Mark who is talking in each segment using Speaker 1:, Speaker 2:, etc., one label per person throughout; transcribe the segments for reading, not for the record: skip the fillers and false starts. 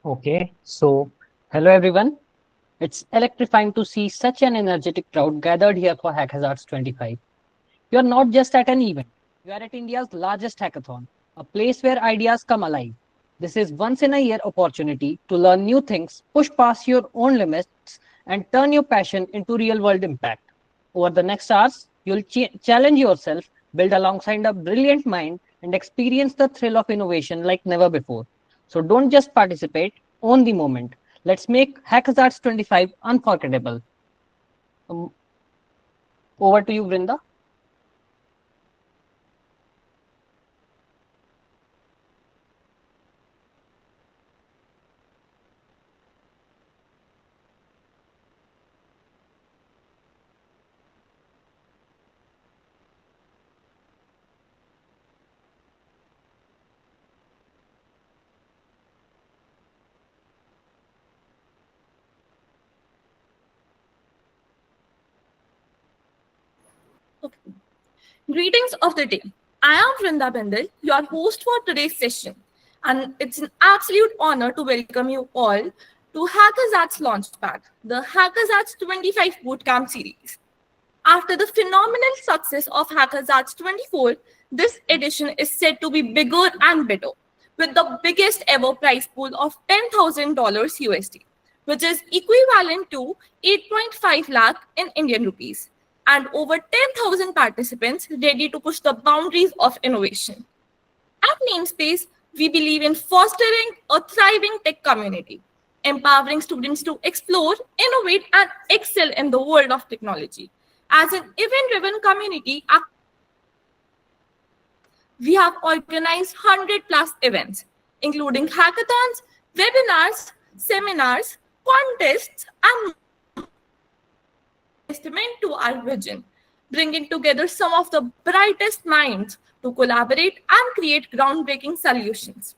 Speaker 1: Okay, so hello everyone. It's electrifying to see such an energetic crowd gathered here for HACKHAZARDS 25. You are not just at an event, you are at India's largest hackathon, a place where ideas come alive. This is once in a year opportunity to learn new things, push past your own limits, and turn your passion into real world impact. Over the next hours, you'll challenge yourself, build alongside a brilliant mind, and experience the thrill of innovation like never before. So don't just participate, own the moment. Let's make HACKHAZARDS 25 unforgettable. Um, Over to you, Vrinda.
Speaker 2: Okay. Greetings of the day. I am Vrinda Bendel, your host for today's session, and it's an absolute honor to welcome you all to HACKHAZARDS' Launchpad, the HACKHAZARDS 25 Bootcamp series. After the phenomenal success of HACKHAZARDS 24, this edition is said to be bigger and better, with the biggest ever prize pool of $10,000 USD, which is equivalent to 8.5 lakh in Indian rupees, and over 10,000 participants ready to push the boundaries of innovation. At Namespace, we believe in fostering a thriving tech community, empowering students to explore, innovate, and excel in the world of technology. As an event-driven community, we have organized 100 plus events, including hackathons, webinars, seminars, contests, and testament to our vision, bringing together some of the brightest minds to collaborate and create groundbreaking solutions.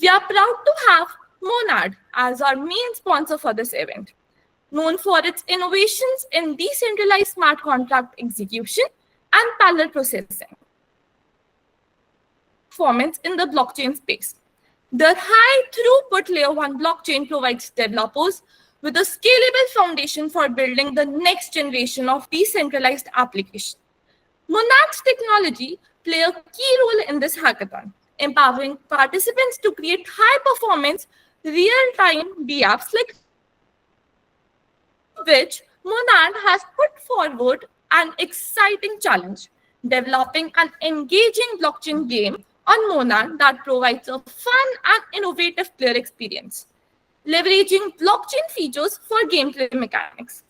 Speaker 2: We are proud to have Monad as our main sponsor for this event, known for its innovations in decentralized smart contract execution and parallel processing performance in the blockchain space. The high throughput layer 1 blockchain provides developers with a scalable foundation for building the next generation of decentralized applications. Monad's technology play a key role in this hackathon, empowering participants to create high-performance, real-time dApps like which Monad has put forward an exciting challenge, developing an engaging blockchain game on Monad that provides a fun and innovative player experience, leveraging blockchain features for gameplay mechanics.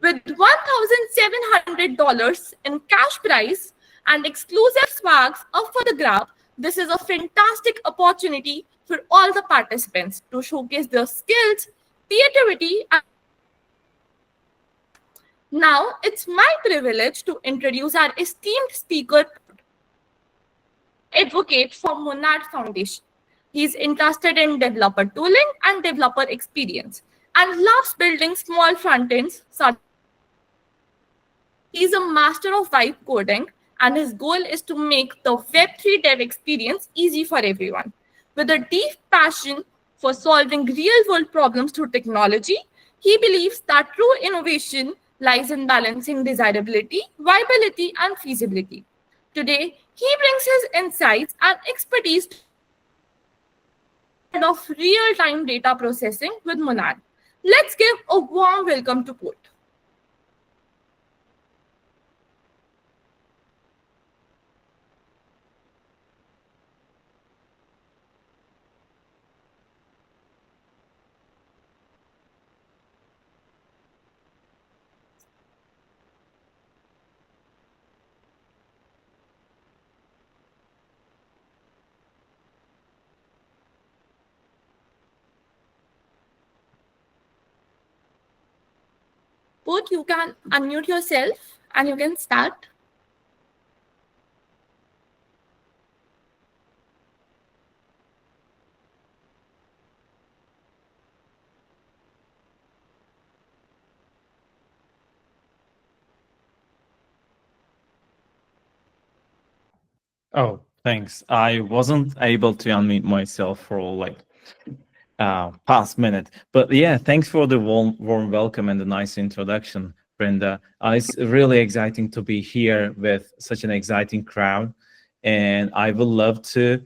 Speaker 2: With $1,700 in cash prize and exclusive swags up for the grab, this is a fantastic opportunity for all the participants to showcase their skills, creativity, and now it's my privilege to introduce our esteemed speaker, advocate for Monad Foundation. He's interested in developer tooling and developer experience and loves building small front ends. He's a master of vibe coding, and his goal is to make the Web3 dev experience easy for everyone. With a deep passion for solving real world problems through technology, he believes that true innovation lies in balancing desirability, viability, and feasibility. Today, he brings his insights and expertise of real time data processing with Monad. Let's give a warm welcome to Kurt. Kurt, you can unmute yourself and you can start.
Speaker 3: Oh, thanks. I wasn't able to unmute myself for like past minute. But yeah, thanks for the warm welcome and the nice introduction, Brenda. It's really exciting to be here with such an exciting crowd. And I would love to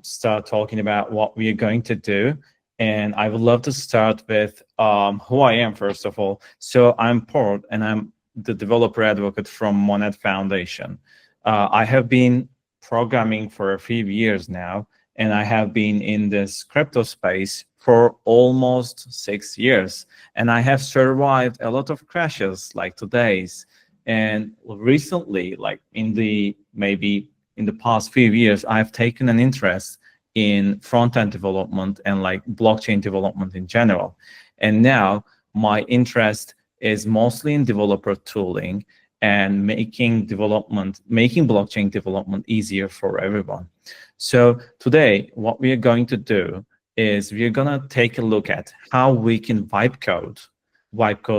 Speaker 3: start talking about what we are going to do. And I would love to start with who I am, first of all. So I'm Port, and I'm the developer advocate from Monad Foundation. I have been programming for a few years now, and I have been in this crypto space for almost 6 years. And I have survived a lot of crashes like today's. And recently, like maybe in the past few years, I've taken an interest in front-end development and like blockchain development in general. And now my interest is mostly in developer tooling and making blockchain development easier for everyone. So today, what we are going to do is we are going to take a look at how we can wipe code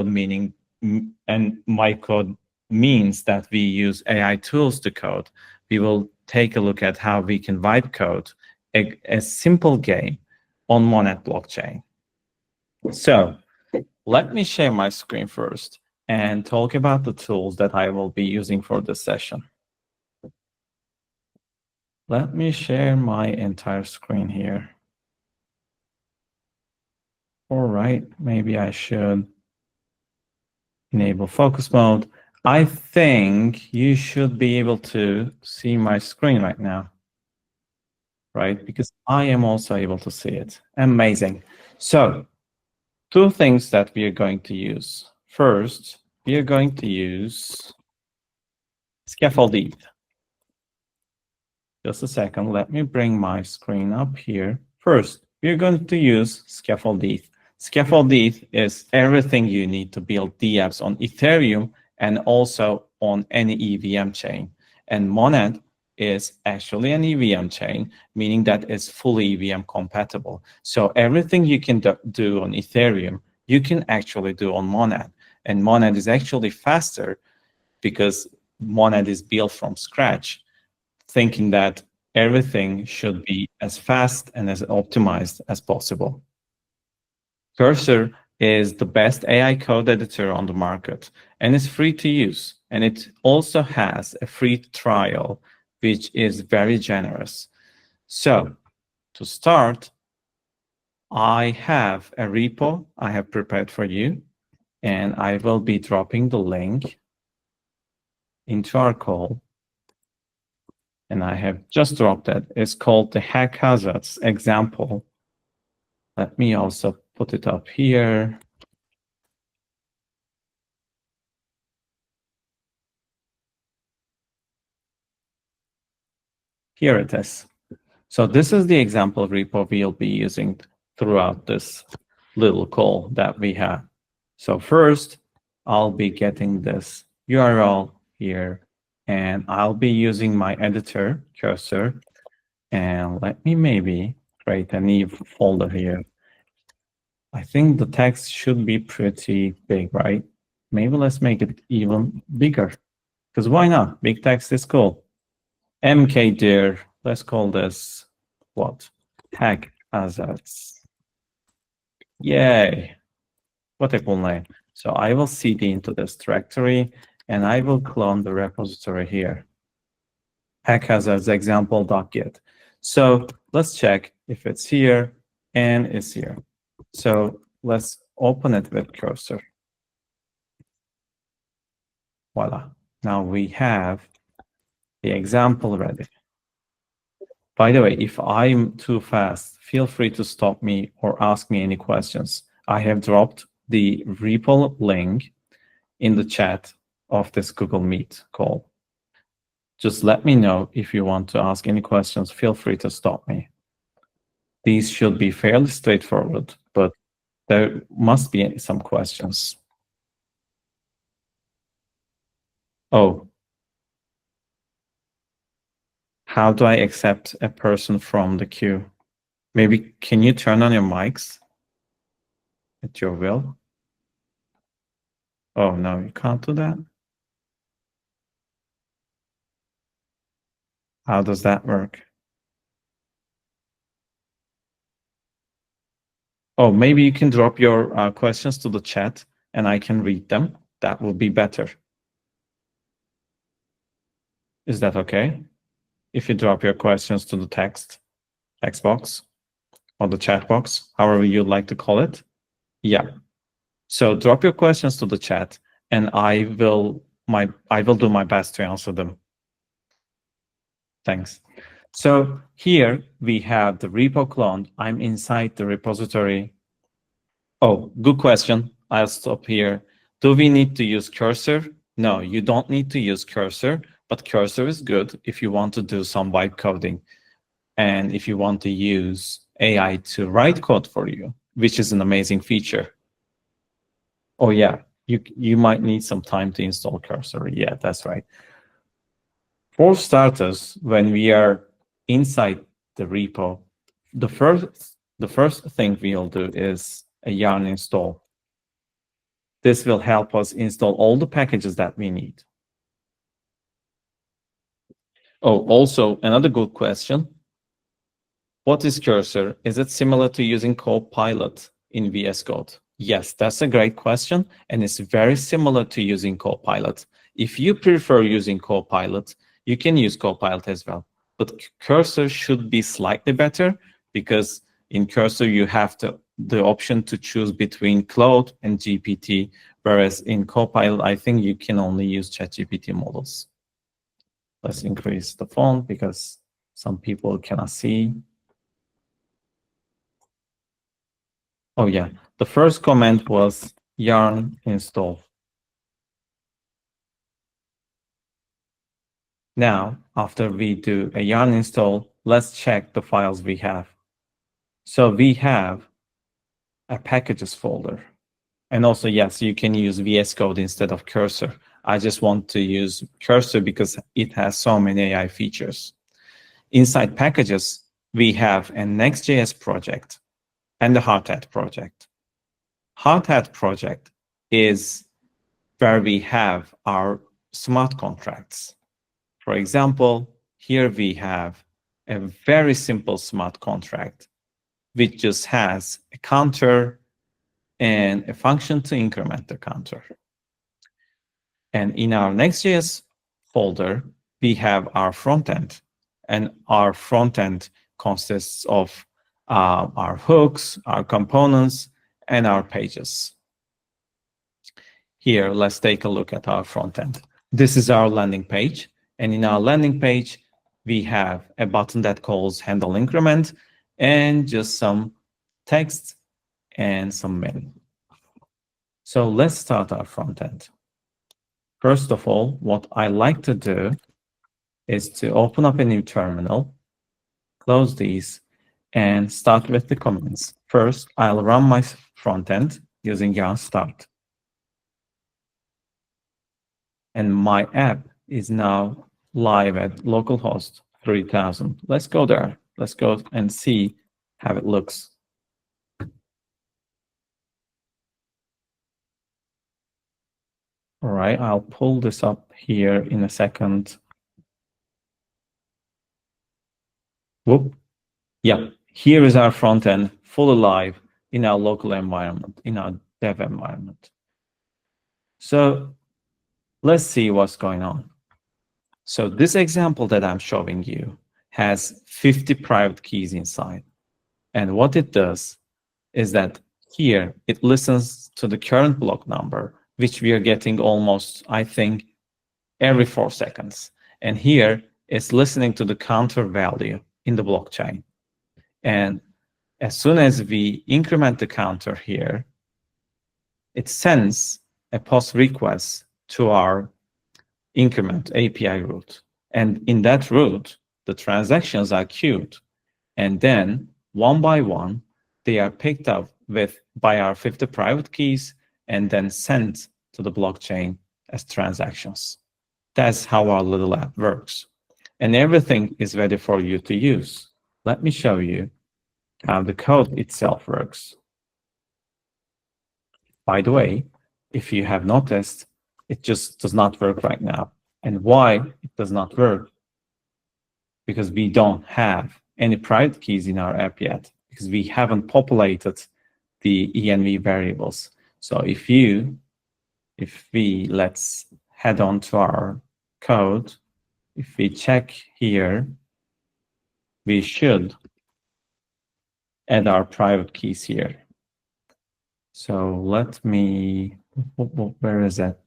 Speaker 3: meaning, and wipe code means that we use AI tools to code. We will take a look at how we can wipe code a simple game on Monad blockchain. So let me share my screen first and talk about the tools that I will be using for this session. Let me share my entire screen here. All right, maybe I should enable focus mode. I think you should be able to see my screen right now, right? Because I am also able to see it. Amazing. So two things that we are going to use. First, we are going to use Scaffold. Just a second, let me bring my screen up here. First, we're going to use Scaffold. Scaffold is everything you need to build dApps on Ethereum and also on any EVM chain. And Monad is actually an EVM chain, meaning that it's fully EVM compatible. So everything you can do on Ethereum, you can actually do on Monad. And Monad is actually faster because Monad is built from scratch, thinking that everything should be as fast and as optimized as possible. Cursor is the best AI code editor on the market, and it's free to use. And it also has a free trial, which is very generous. So to start, I have a repo I have prepared for you, and I will be dropping the link into our call. And I have just dropped it. It's called the HACKHAZARDS example. Let me also put it up here. Here it is. So this is the example repo we'll be using throughout this little call that we have. So first, I'll be getting this URL here, and I'll be using my editor, Cursor. And let me maybe create a new folder here. I think the text should be pretty big, right? Maybe let's make it even bigger, because why not? Big text is cool. MK dear, let's call this what? HACKHAZARDS. Yay! What a cool name. So I will cd into this directory, and I will clone the repository here. HACKHAZARDS example.git. So let's check if it's here, and it's here. So let's open it with Cursor. Voila. Now we have the example ready. By the way, if I'm too fast, feel free to stop me or ask me any questions. I have dropped the repo link in the chat of this Google Meet call. Just let me know if you want to ask any questions. Feel free to stop me. These should be fairly straightforward, but there must be some questions. Oh, how do I accept a person from the queue? Maybe can you turn on your mics at your will? Oh, no, you can't do that. How does that work? Oh, maybe you can drop your questions to the chat and I can read them. That will be better. Is that okay? If you drop your questions to the text box or the chat box, however you'd like to call it. Yeah. So drop your questions to the chat and I will do my best to answer them. Thanks. So here we have the repo clone. I'm inside the repository. Oh, good question. I'll stop here. Do we need to use cursor? No, you don't need to use cursor, but cursor is good if you want to do some vibe coding and if you want to use AI to write code for you, which is an amazing feature. Oh yeah, you might need some time to install cursor. Yeah, that's right. For starters, when we are inside the repo, the first thing we'll do is a yarn install. This will help us install all the packages that we need. Oh, also another good question. What is cursor? Is it similar to using Copilot in VS Code? Yes, that's a great question, and it's very similar to using Copilot. If you prefer using Copilot, you can use Copilot as well. But cursor should be slightly better because in cursor you have the option to choose between Claude and GPT, whereas in Copilot, I think you can only use ChatGPT models. Let's increase the font because some people cannot see. Oh yeah, the first comment was yarn install. Now, after we do a yarn install, let's check the files we have. So we have a packages folder. And also, yes, you can use VS Code instead of cursor. I just want to use cursor because it has so many AI features. Inside packages, we have a Next.js project and the Hardhat project. Hardhat project is where we have our smart contracts. For example, here we have a very simple smart contract, which just has a counter and a function to increment the counter. And in our Next.js folder, we have our front end, and our front end consists of our hooks, our components, and our pages. Here, let's take a look at our front end. This is our landing page. And in our landing page, we have a button that calls handle increment and just some text and some min. So let's start our front end. First of all, what I like to do is to open up a new terminal, close these, and start with the commands. First, I'll run my front end using yarn start. And my app is now live at localhost 3000. Let's go there. Let's go and see how it looks. All right, I'll pull this up here in a second. Whoop. Yeah, here is our front end fully live in our local environment, in our dev environment. So let's see what's going on. So this example that I'm showing you has 50 private keys inside. And what it does is that here it listens to the current block number, which we are getting almost, I think, every 4 seconds. And here it's listening to the counter value in the blockchain. And as soon as we increment the counter here, it sends a post request to our increment API route. And in that route, the transactions are queued. And then one by one, they are picked up by our 50 private keys and then sent to the blockchain as transactions. That's how our little app works. And everything is ready for you to use. Let me show you how the code itself works. By the way, if you have noticed, it just does not work right now. And why it does not work? Because we don't have any private keys in our app yet, because we haven't populated the env variables. So if we let's head on to our code. If we check here, we should add our private keys here. So let me, where is it?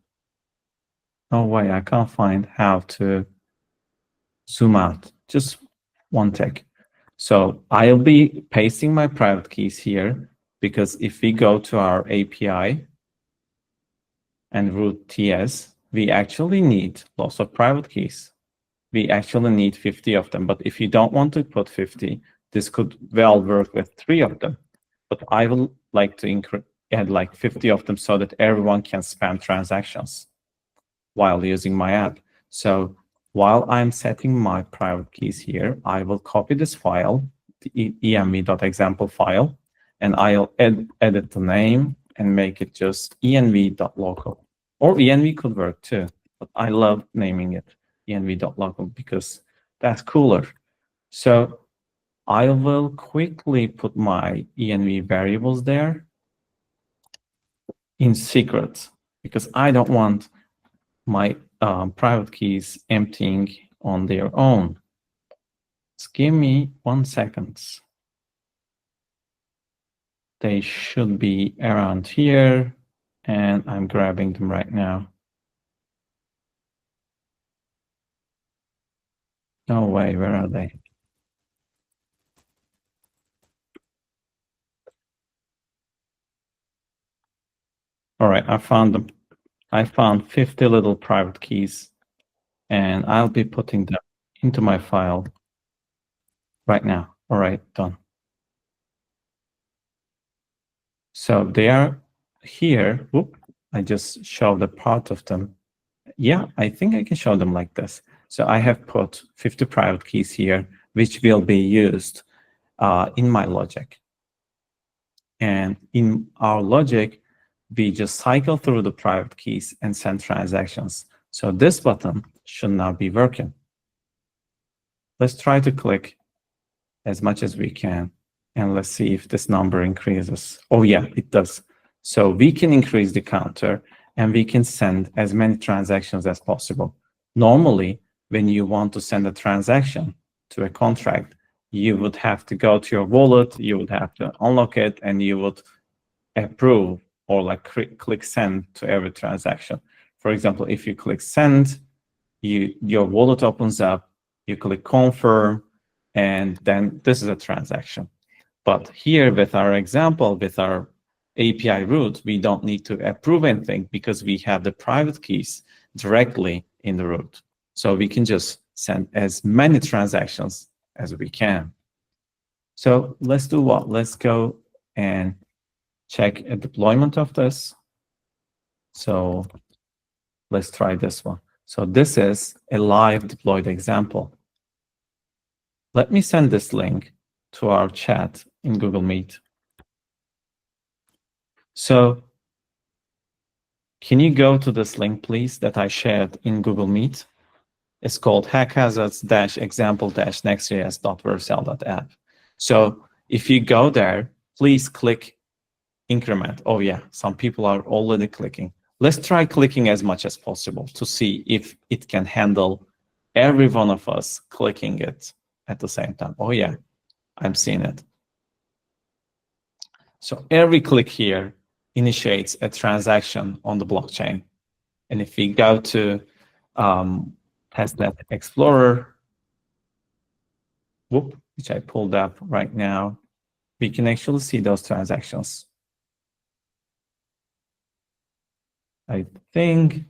Speaker 3: No way, I can't find how to zoom out. Just one tick. So I'll be pasting my private keys here, because if we go to our API and root TS, we actually need lots of private keys. We actually need 50 of them. But if you don't want to put 50, this could well work with 3 of them. But I will like to add like 50 of them so that everyone can spam transactions while using my app. So while I'm setting my private keys here, I will copy this file, the env.example file, and I'll edit the name and make it just env.local. Or env could work too, but I love naming it env.local because that's cooler. So I will quickly put my env variables there in secret, because I don't want my private keys emptying on their own. Just give me 1 second. They should be around here, and I'm grabbing them right now. No way, where are they? All right, I found them. I found 50 little private keys, and I'll be putting them into my file right now. All right, done. So they are here. Whoop, I just showed a part of them. Yeah, I think I can show them like this. So I have put 50 private keys here, which will be used in my logic. And in our logic, we just cycle through the private keys and send transactions. So this button should now be working. Let's try to click as much as we can, and let's see if this number increases. Oh yeah, it does. So we can increase the counter, and we can send as many transactions as possible. Normally, when you want to send a transaction to a contract, you would have to go to your wallet, you would have to unlock it, and you would approve or like click send to every transaction. For example, if you click send, your wallet opens up, you click confirm, and then this is a transaction. But here with our example, with our API route, we don't need to approve anything because we have the private keys directly in the route. So we can just send as many transactions as we can. So let's do what? Let's go and check a deployment of this. So let's try this one. So this is a live deployed example. Let me send this link to our chat in Google Meet. So can you go to this link, please, that I shared in Google Meet? It's called HACKHAZARDS-example-next.js.vercel.app. So if you go there, please click increment. Oh yeah, some people are already clicking. Let's try clicking as much as possible to see if it can handle every one of us clicking it at the same time. Oh yeah, I'm seeing it. So every click here initiates a transaction on the blockchain. And if we go to Testnet Explorer, which I pulled up right now, we can actually see those transactions. I think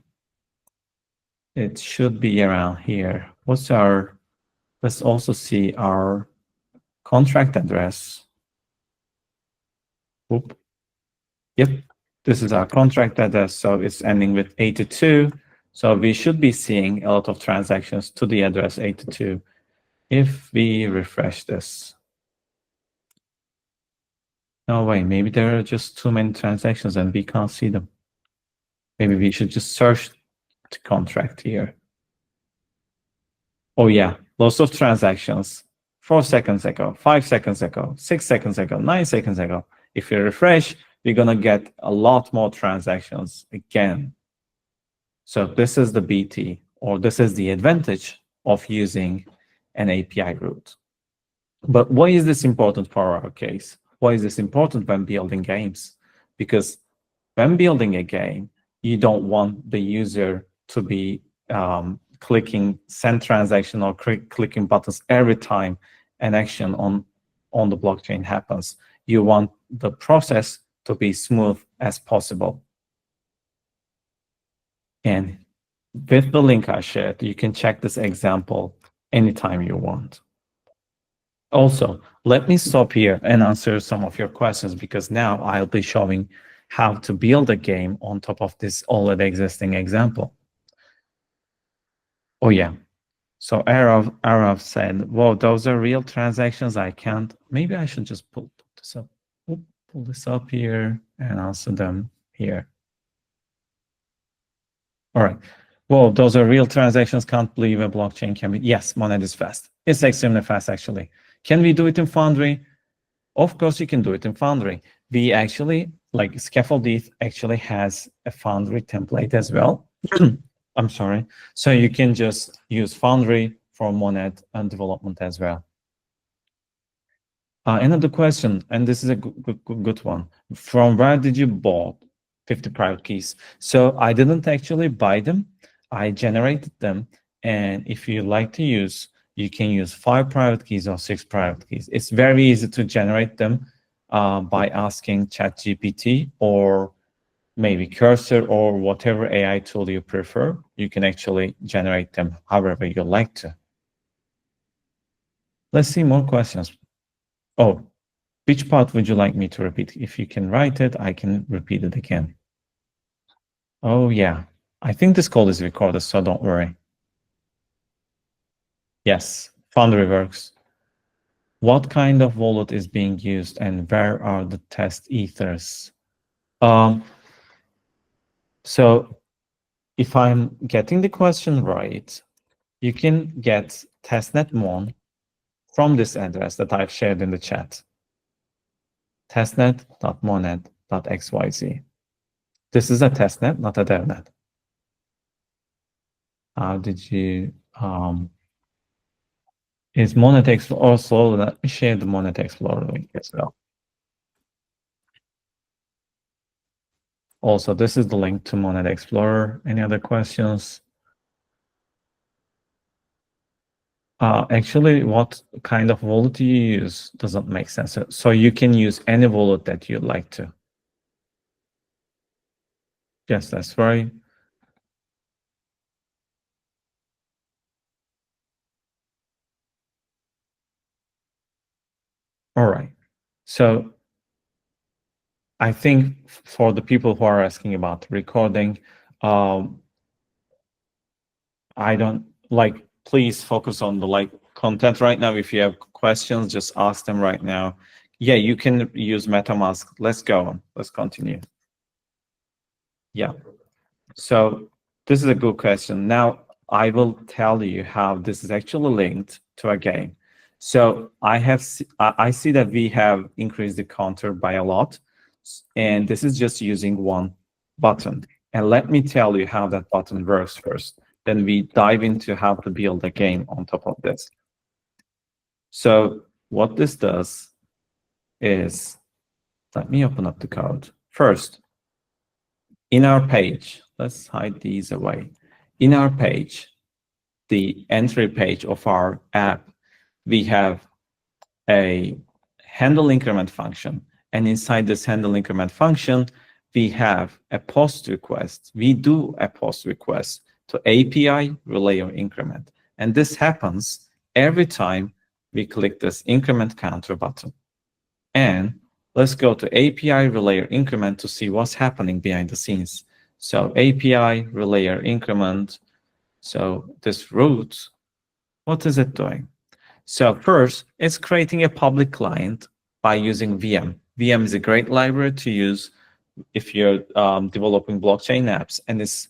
Speaker 3: it should be around here. What's our, let's also see our contract address. Whoop. Yep, this is our contract address, so it's ending with 82. So we should be seeing a lot of transactions to the address 82 if we refresh this. No way, maybe there are just too many transactions and we can't see them. Maybe we should just search the contract here. Oh yeah, lots of transactions. 4 seconds ago, 5 seconds ago, 6 seconds ago, 9 seconds ago. If you refresh, you're going to get a lot more transactions again. So this is the BT, or this is the advantage of using an API route. But why is this important for our case? Why is this important when building games? Because when building a game, you don't want the user to be clicking send transaction or clicking buttons every time an action on the blockchain happens. You want the process to be smooth as possible. And with the link I shared, you can check this example anytime you want. Also, let me stop here and answer some of your questions, because now I'll be showing how to build a game on top of this already existing example. Oh yeah, so Arav said, "Whoa, those are real transactions. I can't." Maybe I should just pull this up. Pull this up here and answer them here. All right. Whoa, those are real transactions. Can't believe a blockchain can be. Yes, Monad is fast. It's extremely fast, actually. Can we do it in Foundry? Of course, you can do it in Foundry. We actually, like Scaffold ETH actually has a Foundry template as well. I'm sorry. So you can just use Foundry for Monad and development as well. Another question, and this is a good one. From where did you bought 50 private keys? So I didn't actually buy them. I generated them. And if you like to use, you can use 5 private keys or 6 private keys. It's very easy to generate them by asking ChatGPT or maybe Cursor or whatever AI tool you prefer. You can actually generate them however you like to. Let's see more questions. Oh, which part would you like me to repeat? If you can write it, I can repeat it again. Oh, yeah. I think this call is recorded, so don't worry. Yes, Foundry works. What kind of wallet is being used and where are the test ethers? So if I'm getting the question right, you can get testnet1 from this address that I've shared in the chat. testnet.monad.xyz. This is a testnet, not a devnet. How did you, is Monad Explorer also, let me share the Monad Explorer link as well. Also, this is the link to Monad Explorer. Any other questions? Actually, what kind of wallet you use doesn't make sense. So you can use any wallet that you like to. Yes, that's right. All right. So I think for the people who are asking about recording, I don't like, please focus on the content right now. If you have questions, just ask them right now. Yeah, you can use MetaMask. Let's go on. Let's continue. Yeah. So this is a good question. Now I will tell you how this is actually linked to a game. So I see that we have increased the counter by a lot, and this is just using one button. And let me tell you how that button works first. Then we dive into how to build a game on top of this. So what this does is, let me open up the code. First, in our page, let's hide these away. In our page, the entry page of our app, we have a handle increment function. And inside this handle increment function, we have a post request. We do a post request to API relay or increment. And this happens every time we click this increment counter button. And let's go to API relay or increment to see what's happening behind the scenes. So API relay or increment. So this route, what is it doing? So first, it's creating a public client by using VM. VM is a great library to use if you're developing blockchain apps, and it's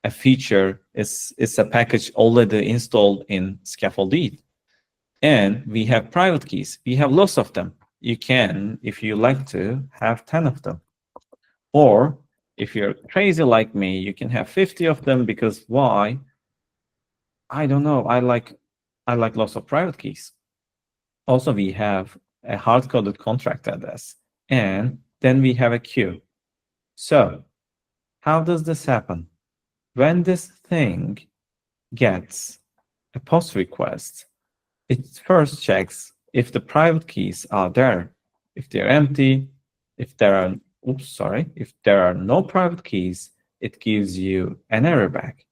Speaker 3: a feature, it's a package already installed in Scaffold ETH. And we have private keys. We have lots of them. you can, if you like to, have 10 of them. Or if you're crazy like me, you can have 50 of them, because why? I don't know. I like lots of private keys. Also, we have a hard-coded contract address, and then we have a queue. So how does this happen? When this thing gets a POST request, it first checks if the private keys are there. If they're empty, if there are, if there are no private keys, it gives you an error back.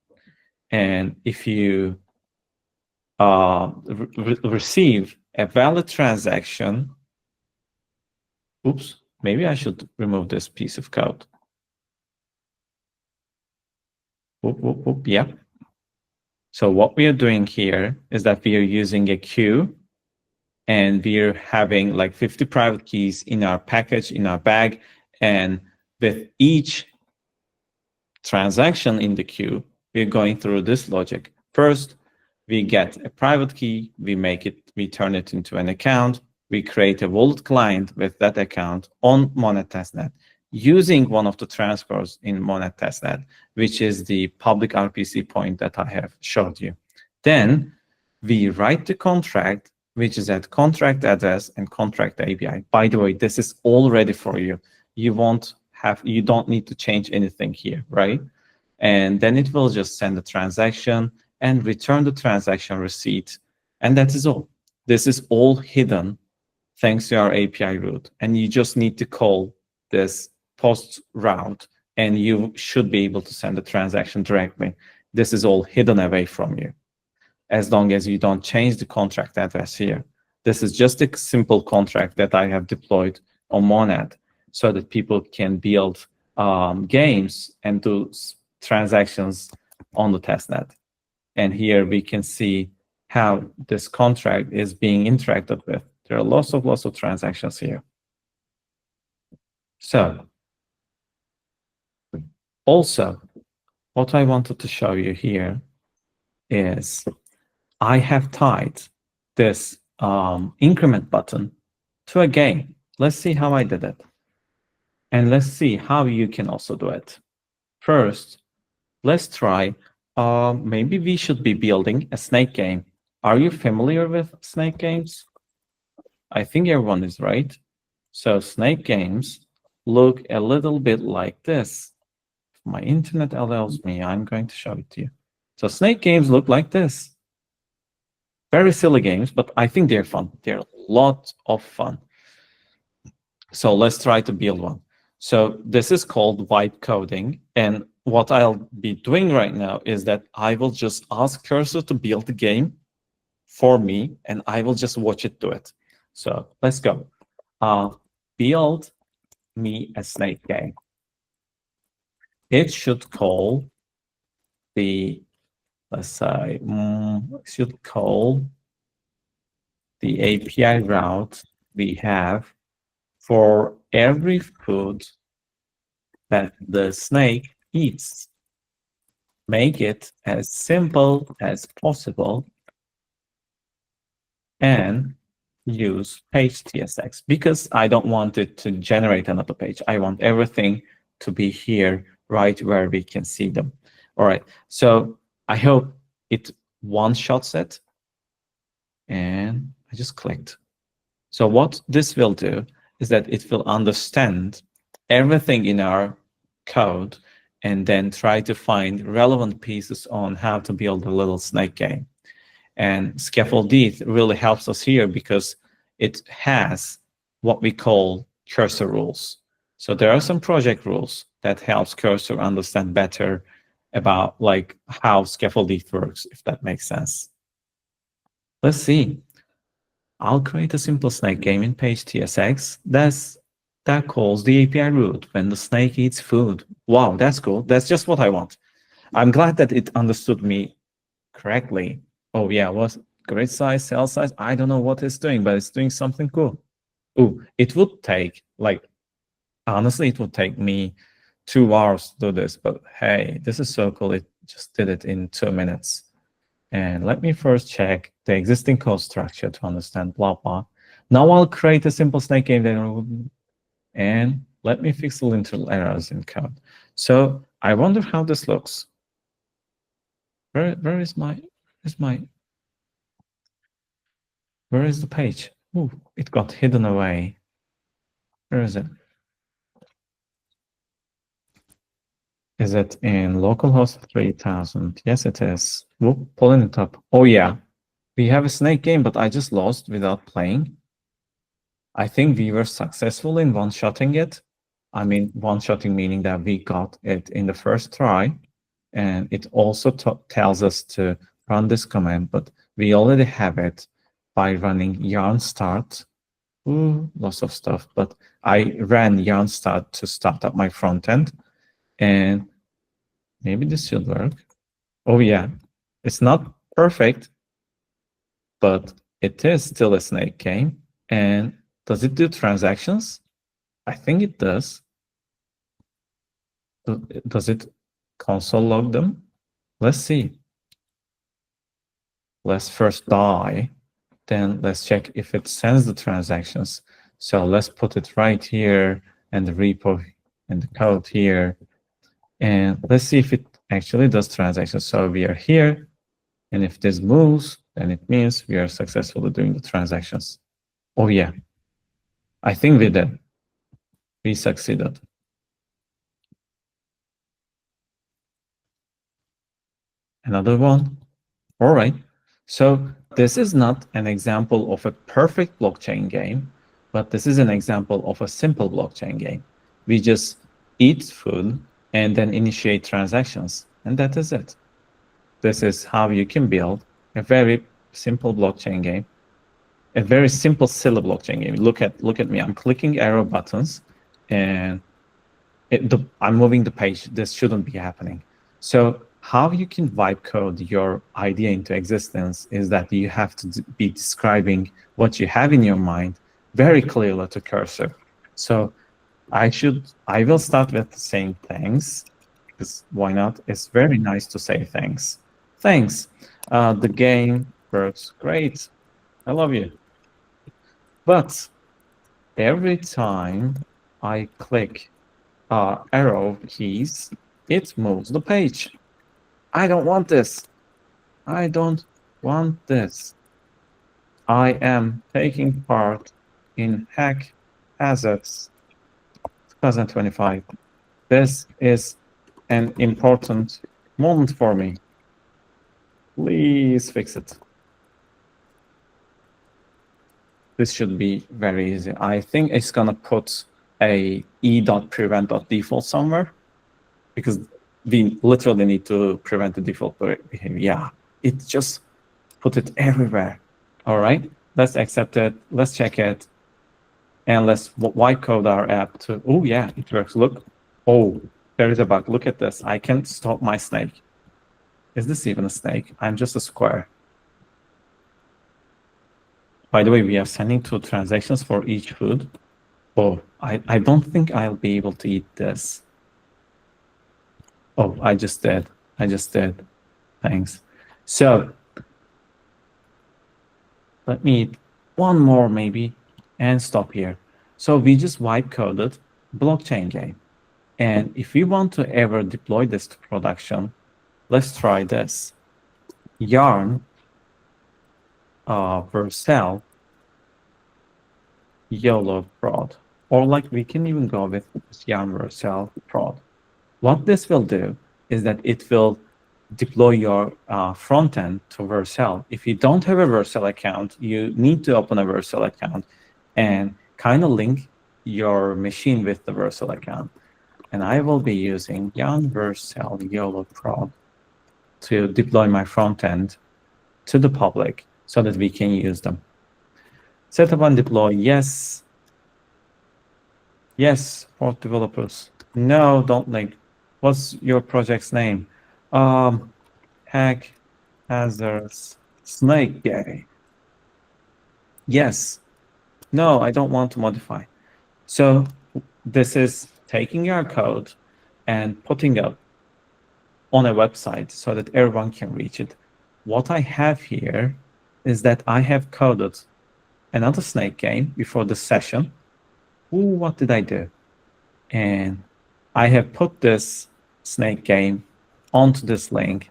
Speaker 3: And if you receive a valid transaction, maybe I should remove this piece of code. Yeah. So what we are doing here is that we are using a queue, and we're having like 50 private keys in our package, in our bag, and with each transaction in the queue, we're going through this logic. First, we get a private key, we turn it into an account, we create a wallet client with that account on Monad testnet using one of the transfers in Monad testnet, which is the public RPC point that I have showed you. Then we write the contract, which is at contract address and contract API. By the way, this is all ready for you. You don't need to change anything here, right? And then it will just send the transaction and return the transaction receipt. And that is all. This is all hidden thanks to our API route. And you just need to call this POST route, and you should be able to send the transaction directly. This is all hidden away from you, as long as you don't change the contract address here. This is just a simple contract that I have deployed on Monad so that people can build games and do transactions on the testnet. And here we can see how this contract is being interacted with. There are lots of transactions here. So also, what I wanted to show you here is I have tied this increment button to a game. Let's see how I did it. And let's see how you can also do it. First, let's try, maybe we should be building a snake game. Are you familiar with snake games? I think everyone is, right? So snake games look a little bit like this. If my internet allows me, I'm going to show it to you. So snake games look like this. Very silly games, but I think they're fun. They're a lot of fun. So let's try to build one. So this is called vibe coding. And what I'll be doing right now is that I will just ask Cursor to build the game for me, and I will just watch it do it. So let's go. Build me a snake game. It should call the, let's say, should call the API route we have for every food that the snake eats. Make it as simple as possible and use page TSX, because I don't want it to generate another page. I want everything to be here right where we can see them. All right, so I hope it one-shots it. And I just clicked. So what this will do is that it will understand everything in our code and then try to find relevant pieces on how to build a little snake game. And Scaffold really helps us here because it has what we call cursor rules. So there are some project rules that helps Cursor understand better about like how Scaffold works, if that makes sense. Let's see. I'll create a simple snake game in page TSX. That calls the API route when the snake eats food. Wow, that's cool. That's just what I want. I'm glad that it understood me correctly. Oh yeah, what grid size, cell size? I don't know what it's doing, but it's doing something cool. Oh, it would take, like, honestly, it would take me 2 hours to do this, but hey, this is so cool. It just did it in 2 minutes. And let me first check the existing code structure to understand blah, blah. Now I'll create a simple snake game and let me fix the literal errors in code. So I wonder how this looks. Where is the page? Ooh, it got hidden away. Where is it? Is it in localhost 3000? Yes, it is. Whoop, pulling it up. Oh yeah, we have a snake game, but I just lost without playing. I think we were successful in one-shotting it. I mean, one-shotting meaning that we got it in the first try, and it also tells us to run this command, but we already have it by running yarn start. Ooh, lots of stuff, but I ran yarn start to start up my front end, and maybe this should work. Oh yeah, it's not perfect, but it is still a snake game. And does it do transactions? I think it does. Does it console log them? Let's see. Let's first die, then let's check if it sends the transactions. So let's put it right here and the repo and the code here. And let's see if it actually does transactions. So we are here, and if this moves, then it means we are successfully doing the transactions. Oh yeah, I think we did. We succeeded. Another one. All right. So this is not an example of a perfect blockchain game, but this is an example of a simple blockchain game. We just eat food and then initiate transactions, and that is it. This is how you can build a very simple blockchain game, a very simple, silly blockchain game. Look at me. I'm clicking arrow buttons, and I'm moving the page. This shouldn't be happening. So how you can vibe code your idea into existence is that you have to be describing what you have in your mind very clearly to cursor. So I will start with saying thanks, because why not? It's very nice to say thanks. Thanks. The game works great. I love you. But every time I click arrow keys, it moves the page. I don't want this. I don't want this. I am taking part in HACKHAZARDS 2025. This is an important moment for me. Please fix it. This should be very easy. I think it's gonna put a e.prevent.default somewhere, because we literally need to prevent the default behavior. Yeah, it just put it everywhere. All right, let's accept it. Let's check it. And let's wipe code our app to, oh yeah, it works. Look, oh, there is a bug. Look at this. I can't stop my snake. Is this even a snake? I'm just a square. By the way, we are sending 2 transactions for each food. Oh, I don't think I'll be able to eat this. Oh, I just did. Thanks. So let me eat one more maybe and stop here. So we just wipe coded blockchain game. And if we want to ever deploy this to production, let's try this. Yarn Vercel YOLO prod. Or like we can even go with yarn Vercel prod. What this will do is that it will deploy your front end to Vercel. If you don't have a Vercel account, you need to open a Vercel account and kind of link your machine with the Vercel account. And I will be using yarn Vercel YOLO prod to deploy my front end to the public so that we can use them. Setup and deploy, yes. Yes, support developers. No, don't link. What's your project's name? HACKHAZARDS Snake Game. Yes. No, I don't want to modify. So this is taking your code and putting up on a website so that everyone can reach it. What I have here is that I have coded another snake game before the session. Ooh, what did I do? And I have put this snake game onto this link,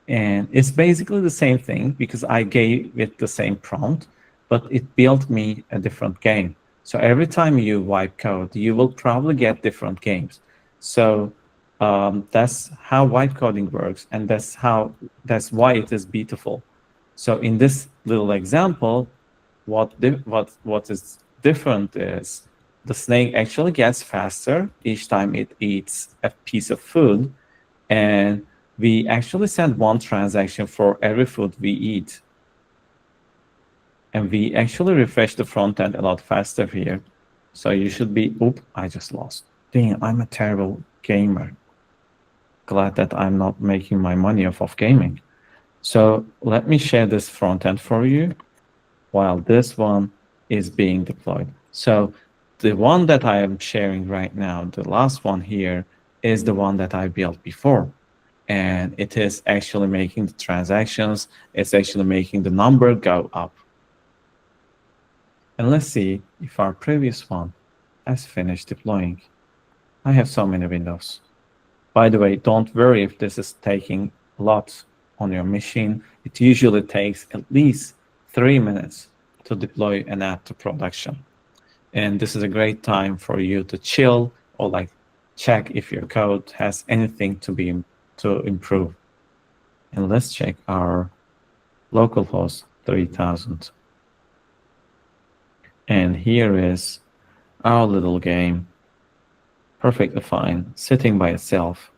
Speaker 3: and it's basically the same thing because I gave it the same prompt, but it built me a different game. So every time you wipe code, you will probably get different games. So that's how wipe coding works, and that's why it is beautiful. So in this little example, what is different is the snake actually gets faster each time it eats a piece of food, and we actually send one transaction for every food we eat. And we actually refresh the front end a lot faster here. So you should be, oop, I just lost. Dang, I'm a terrible gamer. Glad that I'm not making my money off of gaming. So let me share this front end for you while this one is being deployed. So the one that I am sharing right now, the last one here, is the one that I built before. And it is actually making the transactions, it's actually making the number go up. And let's see if our previous one has finished deploying. I have so many windows. By the way, don't worry if this is taking a lot on your machine. It usually takes at least 3 minutes to deploy an app to production. And this is a great time for you to chill or like check if your code has anything to improve. And let's check our localhost 3000. And here is our little game, perfectly fine, sitting by itself.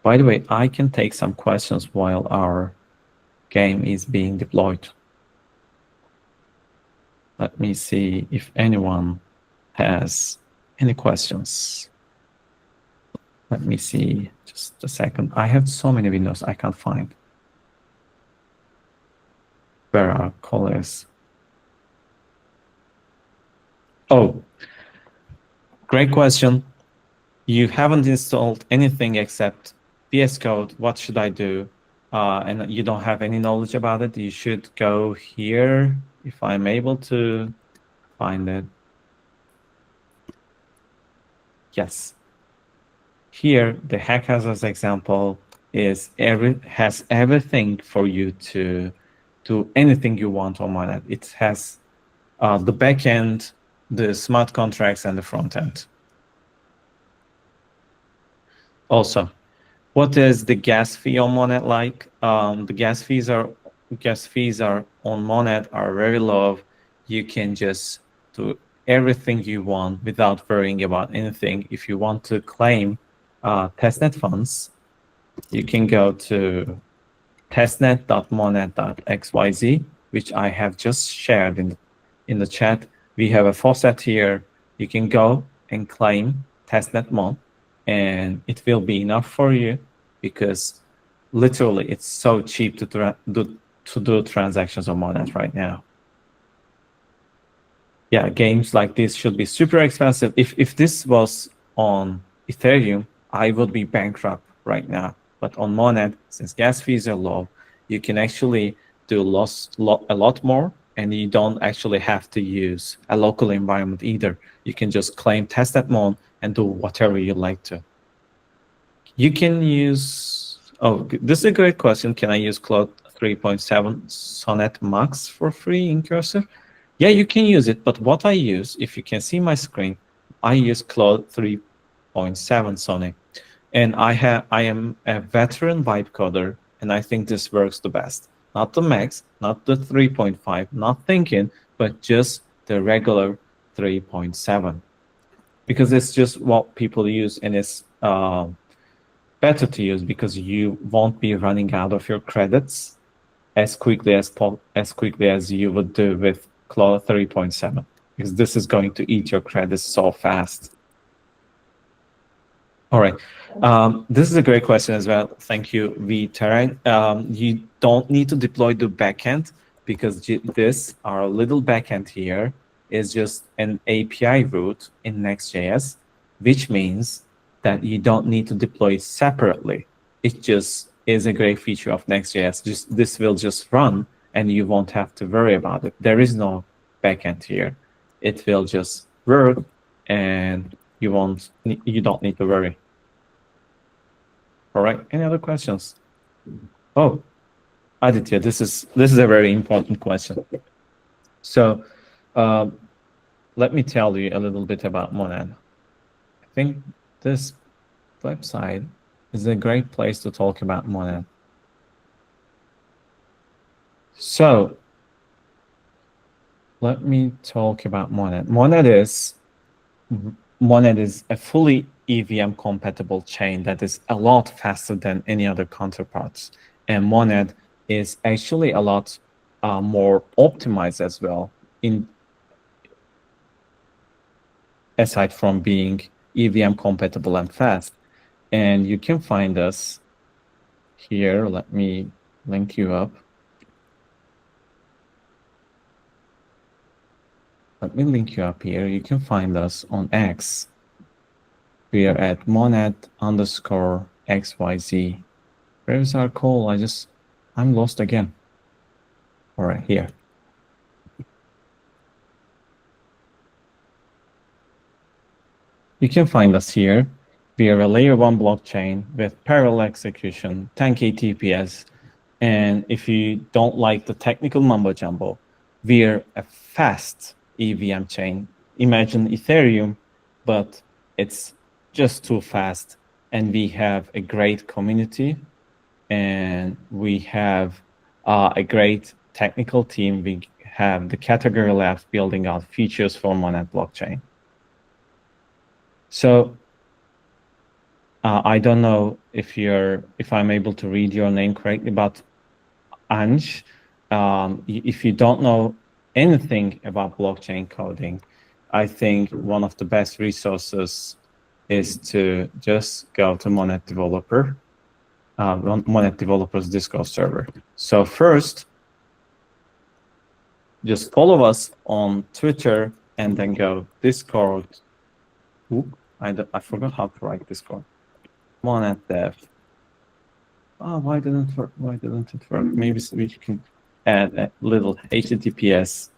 Speaker 3: By the way, I can take some questions while our game is being deployed. Let me see if anyone has any questions. Let me see, just a second. I have so many windows I can't find where our call is. Oh, great question. You haven't installed anything except VS Code. What should I do? And you don't have any knowledge about it. You should go here, if I'm able to find it. Yes. Here, the HACKHAZARDS example has everything for you to do anything you want on Monad. It has the backend, the smart contracts, and the front end. Also, what is the gas fee on Monad like? The gas fees are on Monad are very low. You can just do everything you want without worrying about anything. If you want to claim testnet funds, you can go to testnet.monad.xyz, which I have just shared in the chat. We have a faucet here. You can go and claim testnet mon, and it will be enough for you because literally it's so cheap to do transactions on Monad right now. Yeah, games like this should be super expensive. If this was on Ethereum, I would be bankrupt right now. But on Monad, since gas fees are low, you can actually do a lot more, and you don't actually have to use a local environment either. You can just claim testnet mon and do whatever you like to. You can use, oh, this is a great question. Can I use Claude 3.7 Sonnet Max for free in Cursor? Yeah, you can use it, but what I use, if you can see my screen, I use Claude 3.7 Sonnet. And I am a veteran vibe coder, and I think this works the best. Not the Max, not the 3.5, not thinking, but just the regular 3.7. Because it's just what people use, and it's better to use because you won't be running out of your credits as quickly as you would do with Claude 3.7, because this is going to eat your credits so fast. All right, this is a great question as well. Thank you, VTerrain. You don't need to deploy the backend because our little backend here is just an API route in Next.js, which means that you don't need to deploy it separately. It just is a great feature of Next.js. This will just run and you won't have to worry about it. There is no backend here. It will just work, and you don't need to worry. All right. Any other questions? Oh, Aditya, this is a very important question. So let me tell you a little bit about Monad. I think this website is a great place to talk about Monad. So let me talk about Monad. Monad is a fully EVM compatible chain that is a lot faster than any other counterparts. And Monad is actually a lot more optimized as well, aside from being EVM compatible and fast. And you can find us here. Let me link you up. Let me link you up here. You can find us on X. We are at monad_XYZ. Where is our call? I'm lost again. All right, here. You can find us here. We are a layer 1 blockchain with parallel execution, 10K TPS. And if you don't like the technical mumbo jumbo, we're a fast EVM chain. Imagine Ethereum, but it's just too fast. And we have a great community, and we have a great technical team. We have the category labs building out features for Monad blockchain. So I don't know if I'm able to read your name correctly, but Anj, if you don't know anything about blockchain coding, I think one of the best resources is to just go to Monad Developers Discord server. So first, just follow us on Twitter and then go Discord. Oop, I forgot how to write Discord. Monad Dev. Oh, why didn't it work? Maybe we can add a little HTTPS.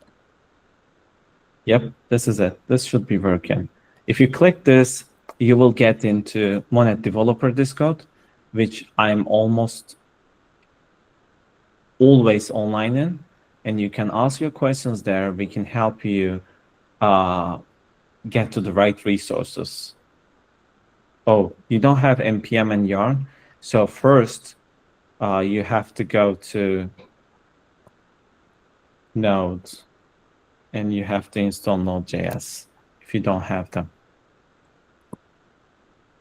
Speaker 3: Yep, this is it. This should be working. If you click this, you will get into Monad Developer Discord, which I'm almost always online in, and you can ask your questions there. We can help you get to the right resources. Oh, you don't have npm and yarn. So first, you have to go to Node, and you have to install Node.js if you don't have them.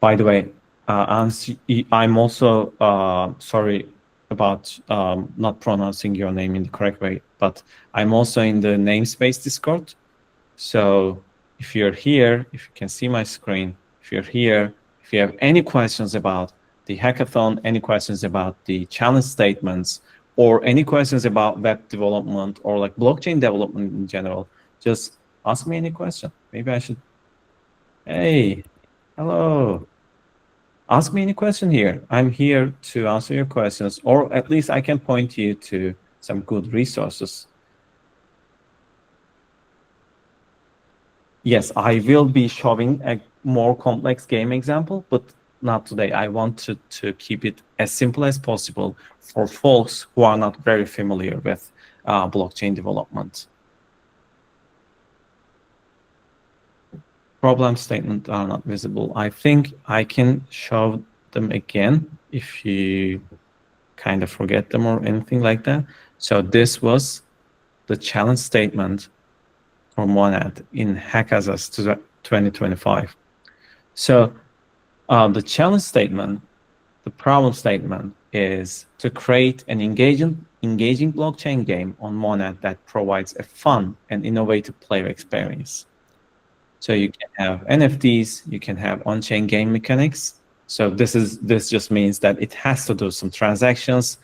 Speaker 3: By the way, I'm also sorry about not pronouncing your name in the correct way, but I'm also in the namespace Discord. So if you're here, if you can see my screen, if you're here, if you have any questions about the hackathon, any questions about the challenge statements, or any questions about web development or like blockchain development in general, just ask me any question. Maybe I should. Hey, hello. Ask me any question here. I'm here to answer your questions, or at least I can point you to some good resources. Yes, I will be showing a more complex game example, but not today. I want to keep it as simple as possible for folks who are not very familiar with blockchain development. Problem statements are not visible. I think I can show them again if you kind of forget them or anything like that. So this was the challenge statement for Monad in HACKHAZARDS 2025. So the challenge statement, the problem statement, is to create an engaging blockchain game on Monad that provides a fun and innovative player experience. So you can have NFTs, you can have on-chain game mechanics. So this just means that it has to do some transactions,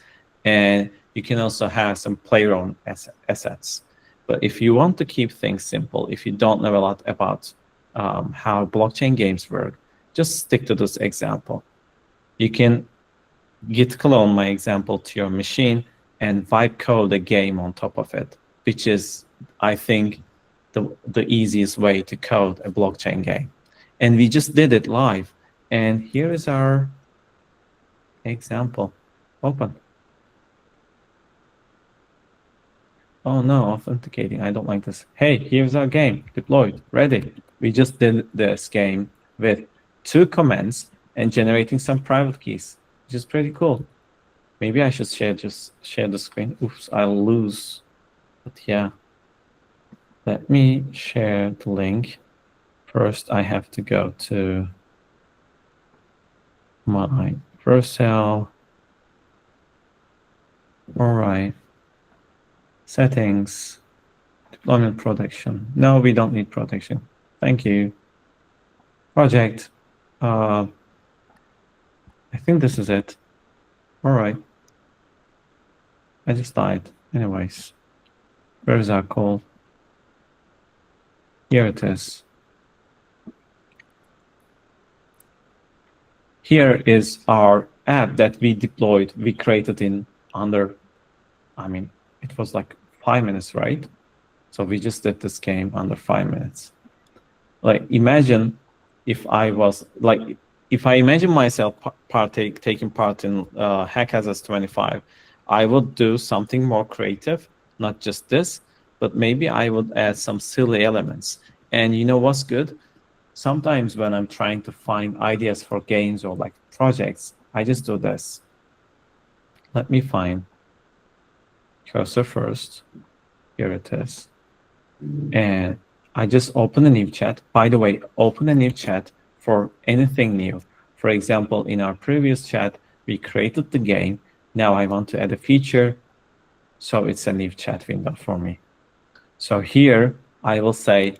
Speaker 3: and you can also have some player-owned assets. But if you want to keep things simple, if you don't know a lot about how blockchain games work, just stick to this example. You can git clone my example to your machine and vibe code a game on top of it, which is, I think, the easiest way to code a blockchain game. And we just did it live. And here is our example. Open. Oh no, authenticating. I don't like this. Hey, here's our game. Deployed. Ready. We just did this game with 2 commands and generating some private keys, which is pretty cool. Maybe I should share the screen. Oops, I'll lose. But yeah. Let me share the link. First, I have to go to my Vercel. All right. Settings. Deployment protection. No, we don't need protection. Thank you. Project. I think this is it. All right. I just died. Anyways, where's our call? Here it is. Here is our app that we deployed. We created in under, I mean, it was like 5 minutes, right? So we just did this game under 5 minutes. Like, imagine if I was like, if I imagine myself taking part in HACKHAZARDS'25, I would do something more creative, not just this, but maybe I would add some silly elements. And you know what's good? Sometimes when I'm trying to find ideas for games or like projects, I just do this. Let me find cursor first. Here it is. And I just open a new chat. By the way, open a new chat for anything new. For example, in our previous chat, we created the game. Now I want to add a feature. So it's a new chat window for me. So here I will say,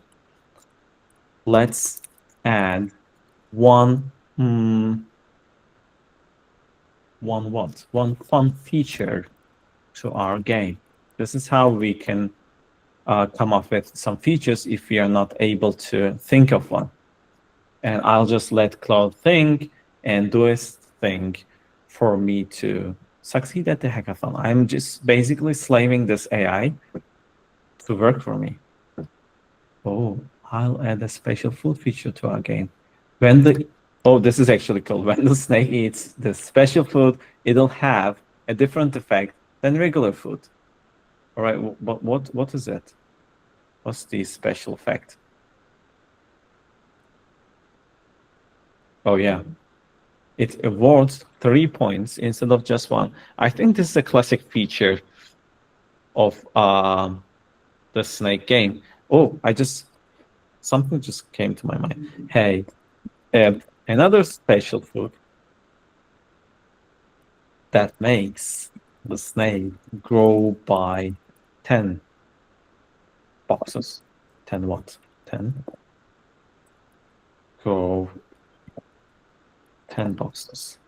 Speaker 3: let's add one fun feature to our game. This is how we can come up with some features if we are not able to think of one. And I'll just let Claude think and do his thing for me to succeed at the hackathon. I'm just basically slaving this AI to work for me. Oh, I'll add a special food feature to our game. When the, oh, this is actually cool. When the snake eats the special food, it'll have a different effect than regular food. All right, but what is it? What's the special effect? Oh yeah, it awards 3 points instead of just 1. I think this is a classic feature of the snake game. Oh, something just came to my mind. Hey, another special food that makes the snake grow by 10 boxes. 10 what? 10? Grow 10 boxes.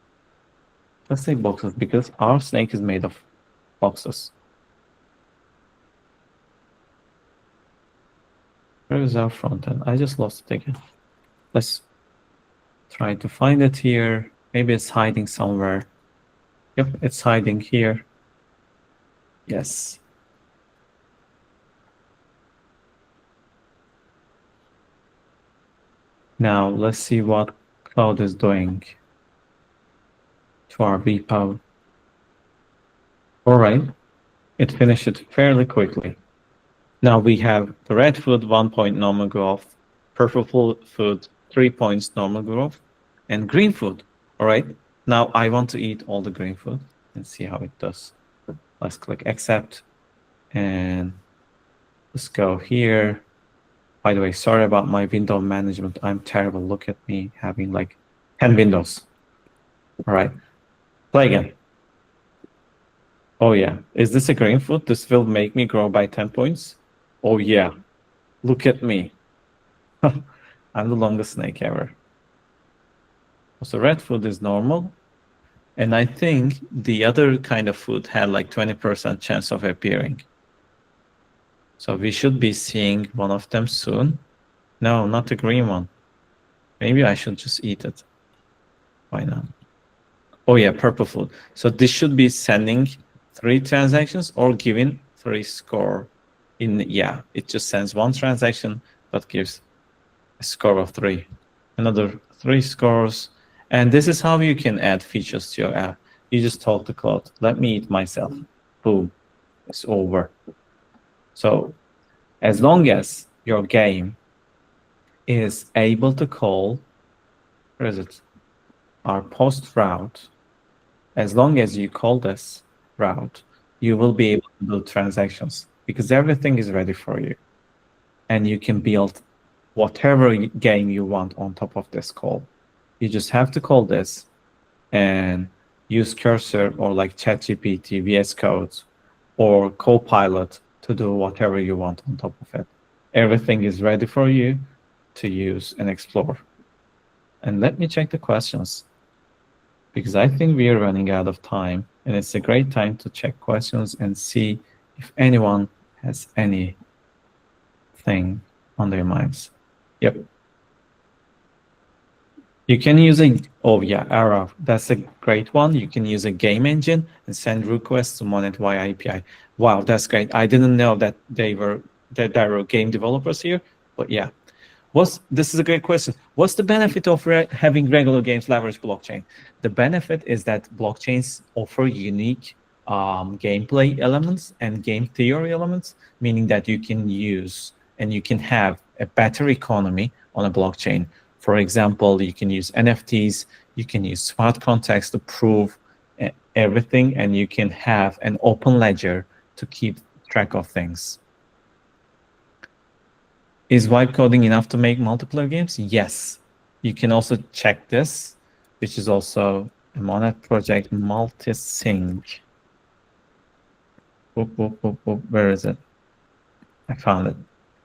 Speaker 3: Let's say boxes because our snake is made of boxes. Where is our front end? I just lost it again. Let's try to find it here. Maybe it's hiding somewhere. Yep, it's hiding here. Yes. Now let's see what Cloud is doing to our repo. All right, it finished it fairly quickly. Now we have the red food, 1 point normal growth, purple food, 3 points normal growth, and green food. All right, now I want to eat all the green food and see how it does. Let's click accept and let's go here. By the way, sorry about my window management. I'm terrible. Look at me having like 10 windows. All right, play again. Oh yeah, is this a green food? This will make me grow by 10 points. Oh yeah, look at me. I'm the longest snake ever. So red food is normal. And I think the other kind of food had like 20% chance of appearing. So we should be seeing one of them soon. No, not the green one. Maybe I should just eat it. Why not? Oh yeah, purple food. So this should be sending 3 transactions or giving 3 score in, yeah, it just sends 1 transaction but gives a score of 3, another 3 scores. And this is how you can add features to your app. You just talk to Claude, let me eat myself, boom, it's over. So as long as your game is able to call, where is it, our post route, as long as you call this route, you will be able to build transactions because everything is ready for you. And you can build whatever game you want on top of this call. You just have to call this and use Cursor or like ChatGPT, VS Code, or Copilot to do whatever you want on top of it. Everything is ready for you to use and explore. And let me check the questions, because I think we are running out of time, and it's a great time to check questions and see if anyone has anything on their minds. Yep. You can use a, oh yeah, Ara, that's a great one. You can use a game engine and send requests to Monad via API. Wow, that's great. I didn't know that there were game developers here, but yeah. This is a great question. What's the benefit of having regular games leverage blockchain? The benefit is that blockchains offer unique gameplay elements and game theory elements, meaning that you can use and you can have a better economy on a blockchain. For example, you can use NFTs, you can use smart contracts to prove everything, and you can have an open ledger to keep track of things. Is vibe coding enough to make multiplayer games? Yes. You can also check this, which is also a Monad project, multisync. Where is it? I found it.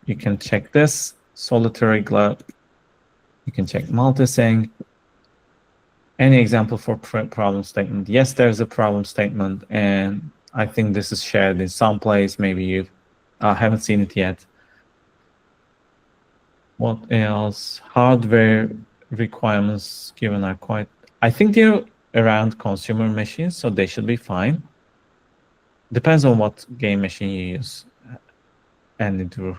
Speaker 3: You can check this, solitary glove. You can check multisync. Any example for problem statement? Yes, there's a problem statement, and I think this is shared in some place. Maybe you haven't seen it yet. What else? Hardware requirements given are quite, I think they're around consumer machines, so they should be fine. Depends on what game machine you use. And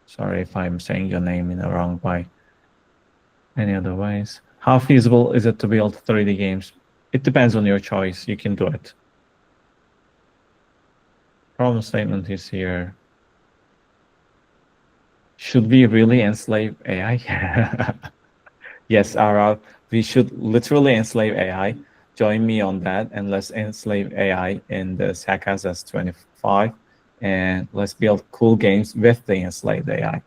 Speaker 3: sorry if I'm saying your name in the wrong way. Any other ways? How feasible is it to build 3D games? It depends on your choice. You can do it. Problem statement is here. Should we really enslave AI? Yes, Ara, we should literally enslave AI. Join me on that, and let's enslave AI in this HACKHAZARDS'25, and let's build cool games with the enslaved AI.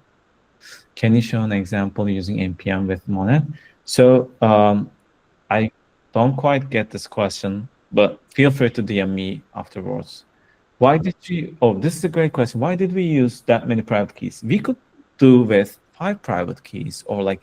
Speaker 3: Can you show an example using NPM with Monad? So I don't quite get this question, but feel free to DM me afterwards. Why did you, oh, this is a great question. Why did we use that many private keys? We could do with 5 private keys or like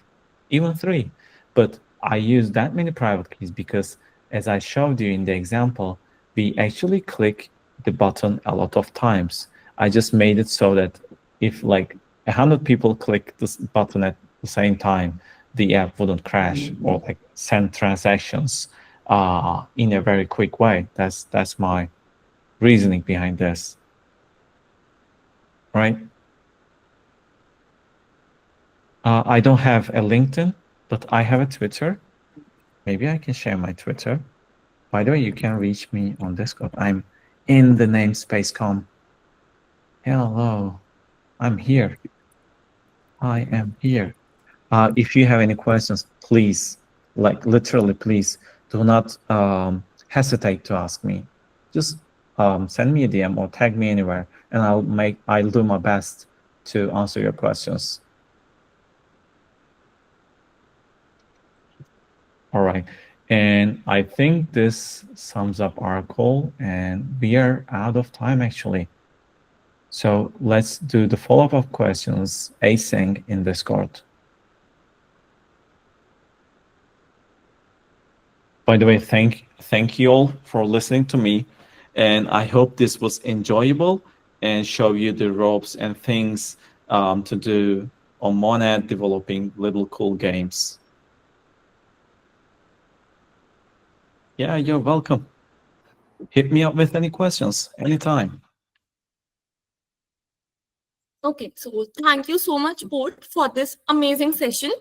Speaker 3: even 3, but I use that many private keys because, as I showed you in the example, we actually click the button a lot of times. I just made it so that if like 100 people click this button at the same time, the app wouldn't crash or like send transactions in a very quick way. That's my reasoning behind this, right? I don't have a LinkedIn, but I have a Twitter. Maybe I can share my Twitter. By the way, you can reach me on Discord. I'm in the namespace com. Hello, I'm here. I am here. If you have any questions, please, like literally, please do not hesitate to ask me. Just send me a DM or tag me anywhere, and I'll do my best to answer your questions. All right, and I think this sums up our call, and we are out of time actually. So let's do the follow-up questions async in Discord. By the way, thank you all for listening to me, and I hope this was enjoyable and show you the ropes and things to do on Monad developing little cool games. Yeah, you're welcome. hit me up with any questions anytime.
Speaker 2: Okay, so thank you so much, both, for this amazing session.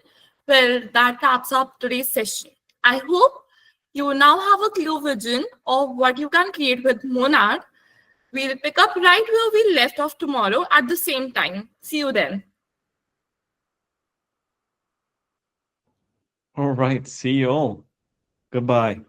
Speaker 2: Well, that wraps up today's session. I hope you now have a clear vision of what you can create with Monad. We'll pick up right where we left off tomorrow at the same time. See you then.
Speaker 3: All right. See you all. Goodbye.